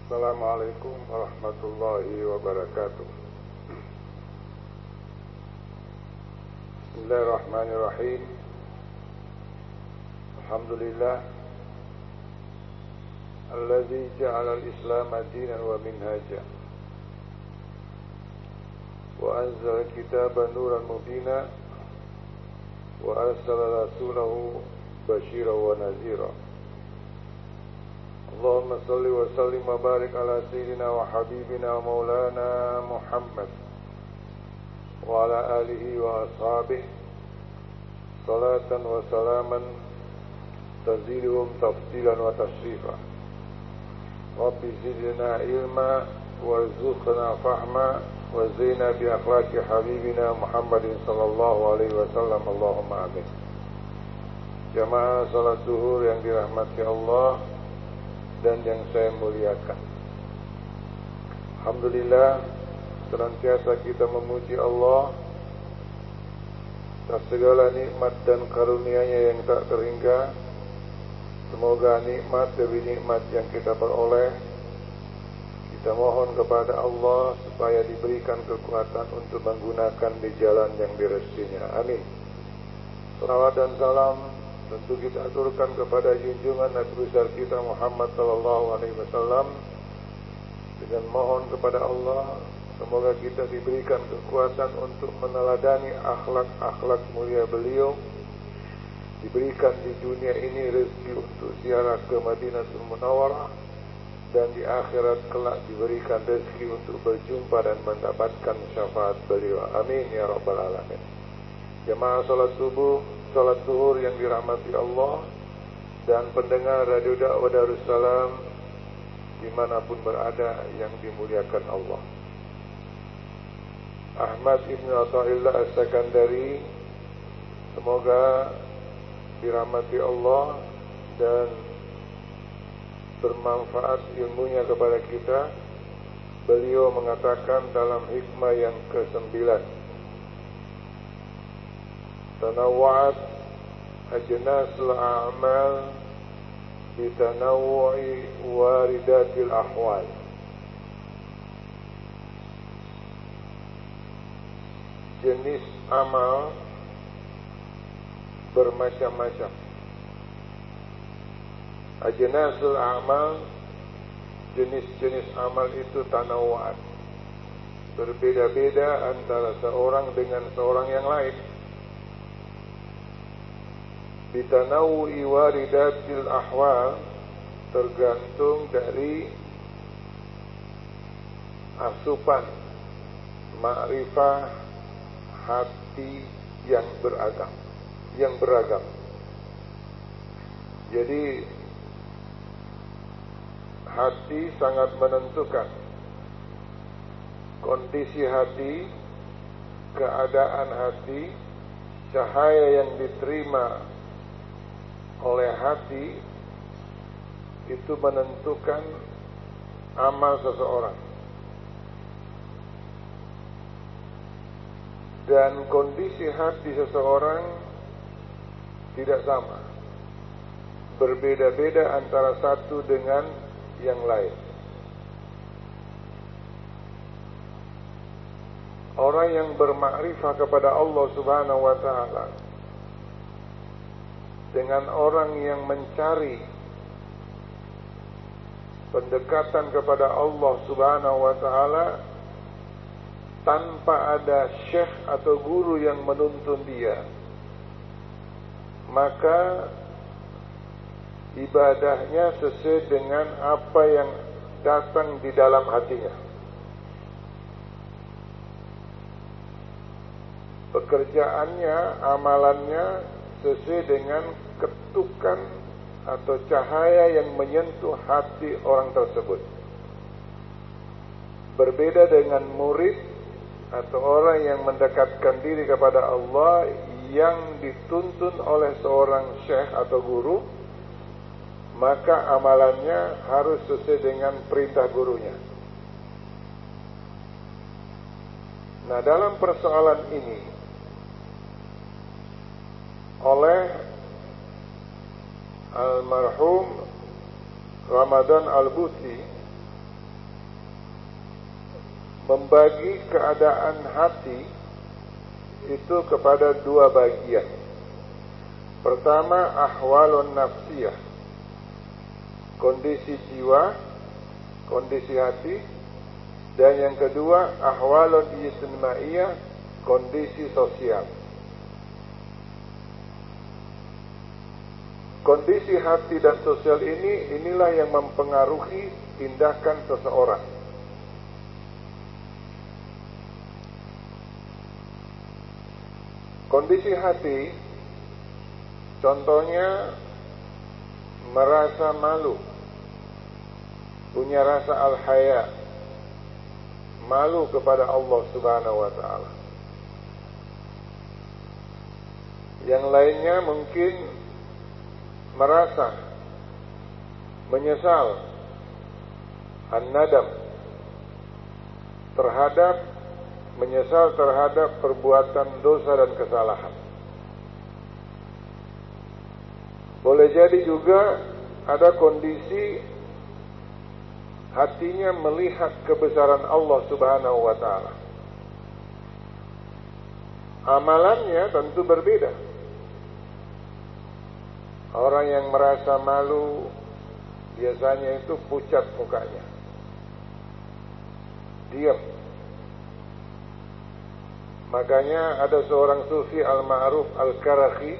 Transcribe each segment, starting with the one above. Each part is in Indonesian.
Assalamualaikum warahmatullahi wabarakatuh. Bismillahirrahmanirrahim. Alhamdulillah alladzi ja'ala al-Islam dinan wa minhaja wa anzala kitaban nuran mubina wa arsala rasulahu basyiran wa nadhira. Allahumma salli wa sallim wa barik ala sayyidina wa habibina wa maulana Muhammad wa ala alihi wa ashabihi salatan wa salaman taziluhum tafdilan wa tashrifa. Rabbi zidna ilma warzuqna fahma wa zina bi akhlaqi habibina Muhammadin sallallahu alaihi wasallam. Allahumma amin. Jamaah salat zuhur yang dirahmati Allah dan yang saya muliakan, alhamdulillah senantiasa kita memuji Allah atas segala nikmat dan karunia-Nya yang tak terhingga. Semoga nikmat demi nikmat yang kita peroleh, kita mohon kepada Allah supaya diberikan kekuatan untuk menggunakan di jalan yang direstuinya. Amin. Salawat dan salam tentu kita aturkan kepada junjungan Nabi besar kita Muhammad sallallahu alaihi wasallam, dengan mohon kepada Allah semoga kita diberikan kekuatan untuk meneladani akhlak-akhlak mulia beliau, diberikan di dunia ini rezeki untuk ziarah ke Madinatul Munawwarah, dan di akhirat kelak diberikan rezeki untuk berjumpa dan mendapatkan syafaat beliau. Amin ya rabbal alamin. Jamaah salat subuh, salat zuhur yang dirahmati Allah dan pendengar Radio Dakwah Darussalam dimanapun berada yang dimuliakan Allah. Ahmad Ibn Athaillah As-Sakandari semoga dirahmati Allah dan bermanfaat ilmunya kepada kita. Beliau mengatakan dalam hikmah yang ke-9, tanawwa'at ajnasul a'mal bitanawwu'i waridatil ahwal. Jenis amal bermacam-macam. Ajnasul a'mal, jenis-jenis amal itu tanawwa'at, berbeda-beda antara seorang dengan seorang yang lain. Bitanawu'i waridatil ahwal, tergantung dari asupan ma'rifah hati yang beragam. Jadi hati sangat menentukan kondisi hati, keadaan hati, cahaya yang diterima oleh hati itu menentukan amal seseorang. Dan kondisi hati seseorang tidak sama, berbeda-beda antara satu dengan yang lain. Orang yang bermakrifah kepada Allah Subhanahu wa ta'ala dengan orang yang mencari pendekatan kepada Allah Subhanahu wa ta'ala tanpa ada syekh atau guru yang menuntun dia, maka ibadahnya sesuai dengan apa yang datang di dalam hatinya. Pekerjaannya, amalannya sesuai dengan ketukan atau cahaya yang menyentuh hati orang tersebut. Berbeda dengan murid atau orang yang mendekatkan diri kepada Allah yang dituntun oleh seorang syekh atau guru, maka amalannya harus sesuai dengan perintah gurunya. Nah, dalam persoalan ini oleh almarhum Ramadan Al-Buti membagi keadaan hati itu kepada dua bagian. Pertama, ahwalun nafsiyah, kondisi jiwa, kondisi hati. Dan yang kedua, ahwalun ijtimaiyah, kondisi sosial. Kondisi hati dan sosial inilah yang mempengaruhi tindakan seseorang. Kondisi hati, contohnya merasa malu, punya rasa al-haya, malu kepada Allah Subhanahu wa ta'ala. Yang lainnya mungkin merasa menyesal, an-nadam, menyesal terhadap perbuatan dosa dan kesalahan. Boleh jadi juga ada kondisi hatinya melihat kebesaran Allah Subhanahu wa ta'ala. Amalannya tentu berbeda. Orang yang merasa malu biasanya itu pucat mukanya, diam. Makanya ada seorang sufi Al-Ma'ruf Al-Karakhi,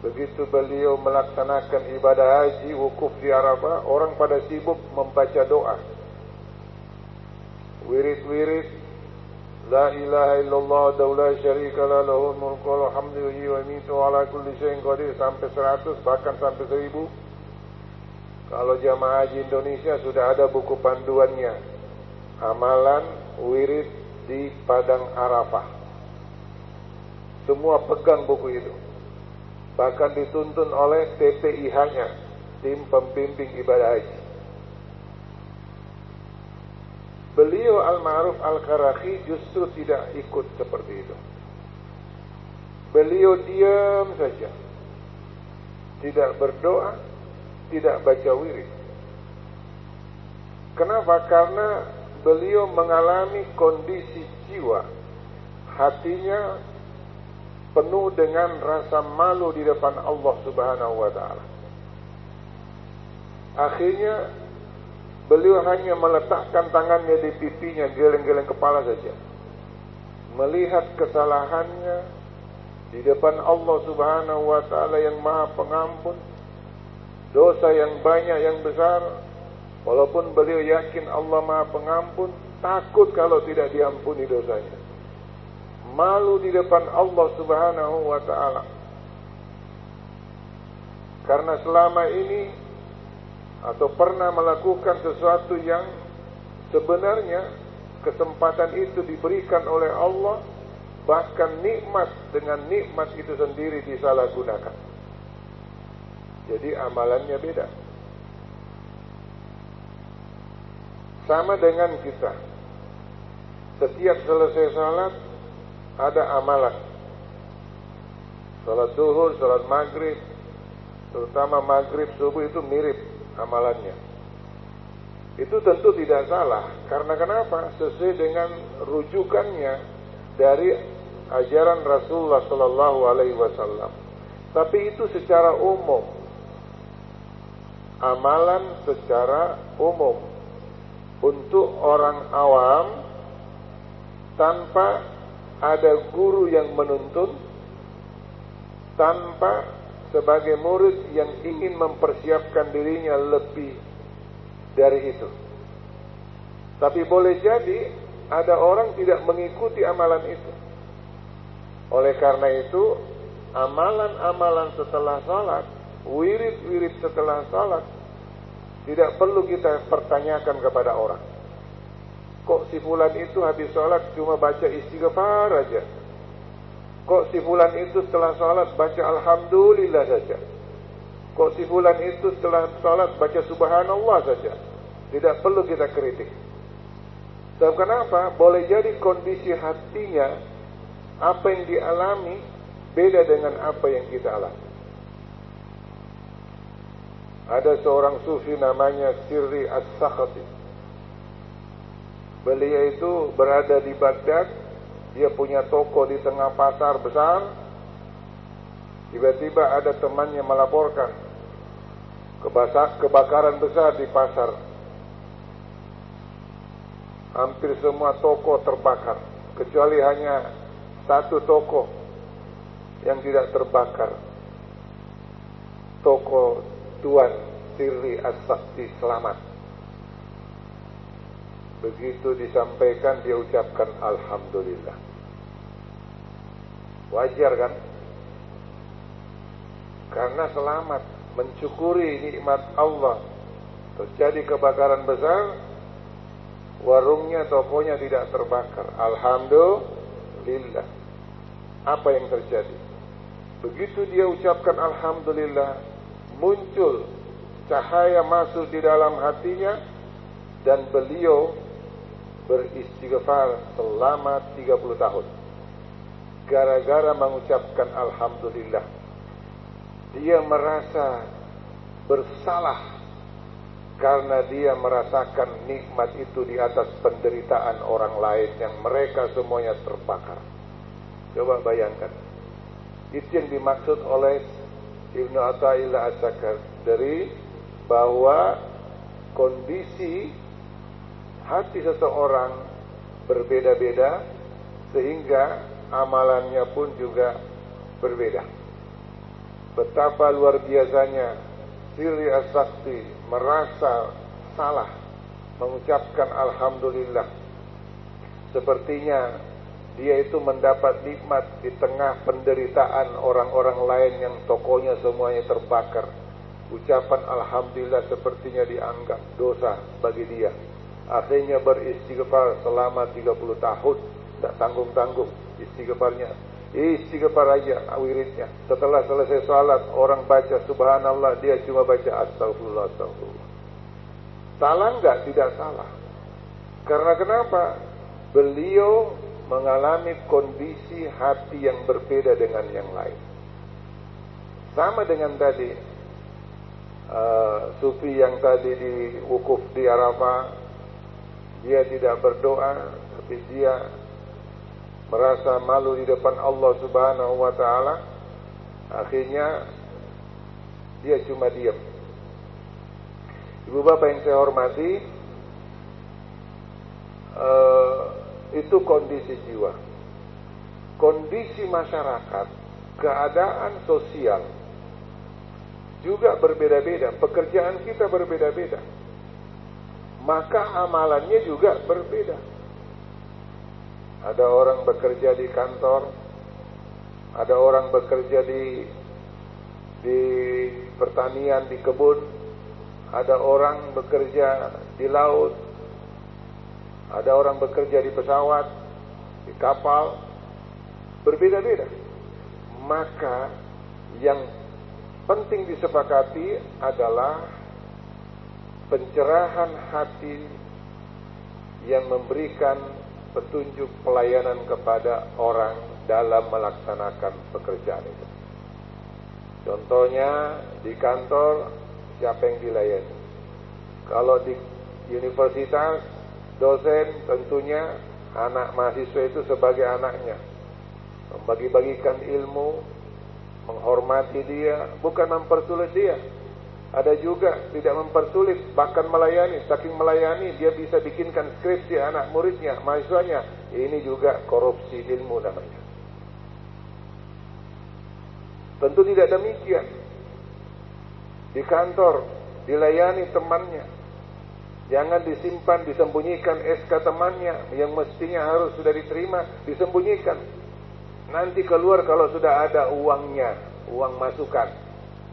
begitu beliau melaksanakan ibadah haji wukuf di Arafah, orang pada sibuk membaca doa, wirid-wirid, la ilaha illallah la syarika lah, lahul mulku wa hamdu wa yumiitu ala kulli syai'in qadir, sampai 100, bahkan sampai 1000. Kalau jamaah haji Indonesia sudah ada buku panduannya, amalan wirid di padang Arafah. Semua pegang buku itu. Bahkan dituntun oleh TPIH-nya, tim pembimbing ibadah haji. Beliau Al-Ma'ruf Al-Karakhi justru tidak ikut seperti itu. Beliau diam saja, tidak berdoa, tidak baca wirid. Kenapa? Karena beliau mengalami kondisi jiwa, hatinya penuh dengan rasa malu di depan Allah Subhanahu wa ta'ala. Akhirnya beliau hanya meletakkan tangannya di pipinya, geleng-geleng kepala saja, melihat kesalahannya di depan Allah Subhanahu wa ta'ala yang Maha Pengampun, dosa yang banyak, yang besar. Walaupun beliau yakin Allah Maha Pengampun, takut kalau tidak diampuni dosanya. Malu di depan Allah Subhanahu wa ta'ala. Karena selama ini atau pernah melakukan sesuatu yang sebenarnya kesempatan itu diberikan oleh Allah, bahkan nikmat dengan nikmat itu sendiri disalahgunakan. Jadi amalannya beda. Sama dengan kita, setiap selesai salat ada amalan. Salat zuhur, salat maghrib, terutama maghrib subuh itu mirip amalannya. Itu tentu tidak salah. Karena kenapa? Sesuai dengan rujukannya dari ajaran Rasulullah Sallallahu Alaihi Wasallam. Tapi itu secara umum, amalan secara umum untuk orang awam tanpa ada guru yang menuntun, tanpa sebagai murid yang ingin mempersiapkan dirinya lebih dari itu. Tapi boleh jadi ada orang tidak mengikuti amalan itu. Oleh karena itu, amalan-amalan setelah salat, wirid-wirid setelah salat, tidak perlu kita pertanyakan kepada orang. Kok si fulan itu habis salat cuma baca istighfar aja? Kok si fulan itu setelah salat baca alhamdulillah saja? Kok si fulan itu setelah salat baca subhanallah saja? Tidak perlu kita kritik. Sebab kenapa? Boleh jadi kondisi hatinya, apa yang dialami beda dengan apa yang kita alami. Ada seorang sufi namanya Sirri As-Sakhati. Beliau itu berada di Baghdad, dia punya toko di tengah pasar besar. Tiba-tiba ada temannya melaporkan kebakaran besar di pasar. Hampir semua toko terbakar, kecuali hanya satu toko yang tidak terbakar. Toko Tuan Sirri As-Sakti selamat. Begitu disampaikan, dia ucapkan Alhamdulillah. Wajar kan? Karena selamat, mensyukuri nikmat Allah. Terjadi kebakaran besar, warungnya, tokonya tidak terbakar. Alhamdulillah. Apa yang terjadi? Begitu dia ucapkan Alhamdulillah, muncul cahaya masuk di dalam hatinya, dan beliau beristighfar selama 30 tahun. Gara-gara mengucapkan Alhamdulillah, dia merasa bersalah karena dia merasakan nikmat itu di atas penderitaan orang lain yang mereka semuanya terbakar. Coba bayangkan. Itu yang dimaksud oleh Ibnu Athaillah As-Sakandari, bahwa kondisi hati seseorang berbeda-beda sehingga amalannya pun juga berbeda. Betapa luar biasanya Sirri As-Sakti merasa salah mengucapkan Alhamdulillah. Sepertinya dia itu mendapat nikmat di tengah penderitaan orang-orang lain yang tokonya semuanya terbakar. Ucapan Alhamdulillah sepertinya dianggap dosa bagi dia. Akhirnya beristighfar selama 30 tahun. Tak tanggung-tanggung istighfarnya. Istighfar aja wiridnya. Setelah selesai salat, orang baca subhanallah, dia cuma baca astagfirullah, astagfirullah. Salah enggak? Tidak salah. Karena kenapa? Beliau mengalami kondisi hati yang berbeda dengan yang lain. Sama dengan tadi sufi yang tadi di wukuf di Arafah, dia tidak berdoa, tapi dia merasa malu di depan Allah Subhanahu wa Ta'ala. Akhirnya dia cuma diam. Ibu bapak yang saya hormati, itu kondisi jiwa. Kondisi masyarakat, keadaan sosial juga berbeda-beda. Pekerjaan kita berbeda-beda, maka amalannya juga berbeda. Ada orang bekerja di kantor, ada orang bekerja di pertanian, di kebun, ada orang bekerja di laut, ada orang bekerja di pesawat, di kapal, berbeda-beda. Maka yang penting disepakati adalah pencerahan hati yang memberikan petunjuk pelayanan kepada orang dalam melaksanakan pekerjaan itu. Contohnya di kantor, siapa yang dilayani? Kalau di universitas, dosen tentunya anak mahasiswa itu sebagai anaknya, membagi-bagikan ilmu, menghormati dia, bukan mempersulit dia. Ada juga tidak mempersulit, bahkan melayani. Saking melayani, dia bisa bikinkan skripsi anak muridnya, mahasiswanya. Ini juga korupsi ilmu namanya. Tentu tidak demikian. Di kantor, dilayani temannya. Jangan disimpan, disembunyikan SK temannya yang mestinya harus sudah diterima, disembunyikan. Nanti keluar kalau sudah ada uangnya, uang masukan,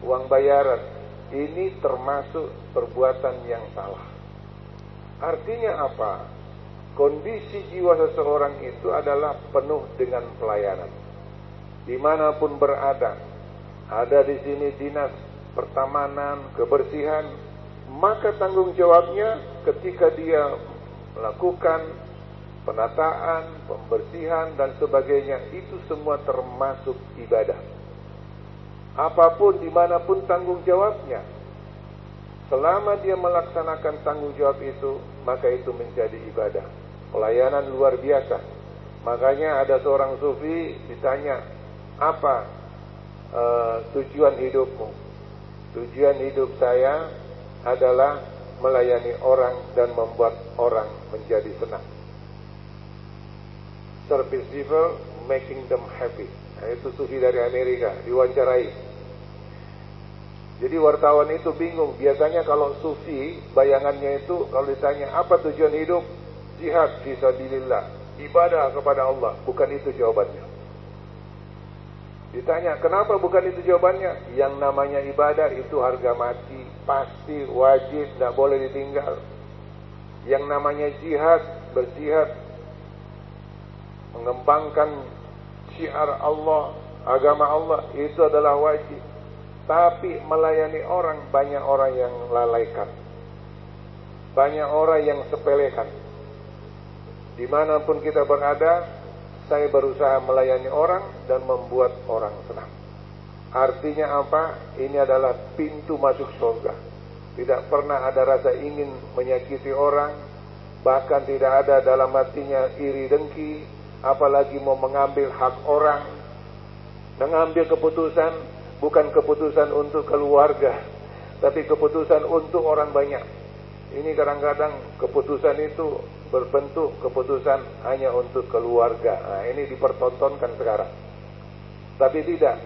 uang bayaran. Ini termasuk perbuatan yang salah. Artinya apa? Kondisi jiwa seseorang itu adalah penuh dengan pelayanan. Dimanapun berada, ada di sini dinas pertamanan, kebersihan, maka tanggung jawabnya ketika dia melakukan penataan, pembersihan dan sebagainya, itu semua termasuk ibadah. Apapun, dimanapun tanggung jawabnya. Selama dia melaksanakan tanggung jawab itu, maka itu menjadi ibadah. Pelayanan luar biasa. Makanya ada seorang sufi ditanya, apa tujuan hidupmu? Tujuan hidup saya adalah melayani orang dan membuat orang menjadi senang. Service people, making them happy. Nah, itu sufi dari Amerika, diwawancarai. Jadi wartawan itu bingung. Biasanya kalau sufi, bayangannya itu kalau ditanya apa tujuan hidup, jihad fisabilillah, ibadah kepada Allah. Bukan itu jawabannya. Ditanya kenapa bukan itu jawabannya? Yang namanya ibadah itu harga mati, pasti, wajib, tidak boleh ditinggal. Yang namanya jihad, berjihad, mengembangkan syiar Allah, agama Allah, itu adalah wajib. Tapi melayani orang, banyak orang yang lalaikan, banyak orang yang sepelekan. Dimanapun kita berada, saya berusaha melayani orang dan membuat orang senang. Artinya apa? Ini adalah pintu masuk surga. Tidak pernah ada rasa ingin menyakiti orang, bahkan tidak ada dalam hatinya iri dengki, apalagi mau mengambil hak orang. Mengambil keputusan bukan keputusan untuk keluarga, tapi keputusan untuk orang banyak. Ini kadang-kadang keputusan itu berbentuk keputusan hanya untuk keluarga. Nah, ini dipertontonkan sekarang. Tapi tidak.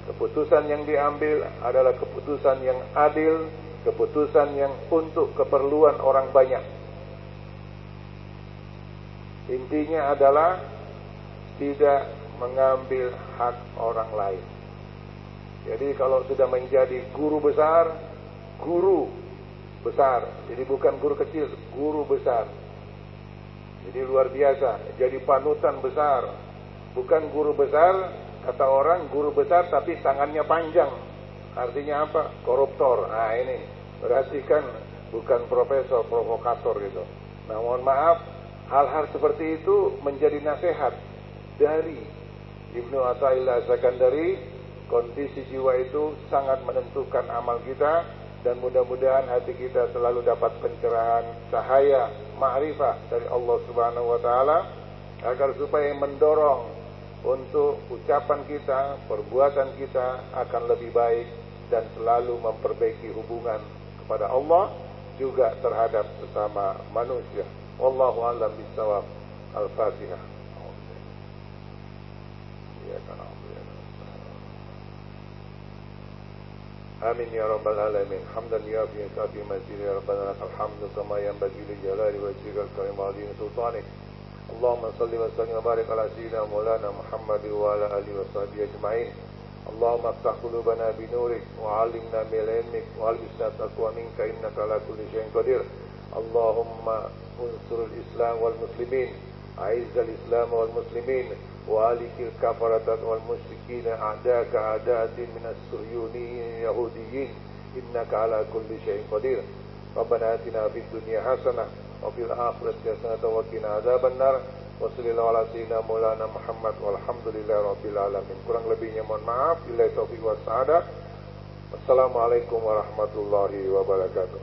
Keputusan yang diambil adalah keputusan yang adil, keputusan yang untuk keperluan orang banyak. Intinya adalah tidak mengambil hak orang lain. Jadi kalau sudah menjadi guru besar, jadi bukan guru kecil, guru besar. Jadi luar biasa, jadi panutan besar. Bukan guru besar, kata orang guru besar tapi tangannya panjang. Artinya apa? Koruptor. Nah ini, berarti kan bukan profesor, provokator gitu. Nah mohon maaf, hal-hal seperti itu menjadi nasihat dari Ibnu Athaillah As-Sakandari. Kondisi jiwa itu sangat menentukan amal kita, dan mudah-mudahan hati kita selalu dapat pencerahan cahaya ma'rifah dari Allah Subhanahu wa taala, agar supaya mendorong untuk ucapan kita, perbuatan kita akan lebih baik dan selalu memperbaiki hubungan kepada Allah juga terhadap sesama manusia. Wallahu a'lam bishawab. Al-Fatihah. Ya kana. Amin ya rabbal alamin. Hamdan yuafi kafi mazid ya rabbana lakal hamdu kama yanbaghi li jalali wajhika al-karim wa azimi sultanik. Allahumma salli wa sallim wa barik ala sayyidina maulana Muhammad wa ala alihi wa sahbihi ajma'in. Allahumma aftah qulubana bi nurik wa 'allimna min ilmik wa albisna taqwa minka innaka ala kulli syai'in qadir. Allahumma unsur al-islam wal muslimin, a'izz al-islam wal muslimin wa alikil kafarat wal musyrikin a'daka a'da'atin min as-suryuni yahudiyyin innaka ala kulli syai'in qadir. Rabbana atina fid dunya hasanah wa fil akhirati hasanah wa qina adzaban nar. Wa sallallahu ala sayyidina maulana Muhammad walhamdulillahi rabbil alamin. Kurang lebihnya mohon maaf. Billahi taufiq was sa'adah. Wassalamualaikum warahmatullahi wabarakatuh.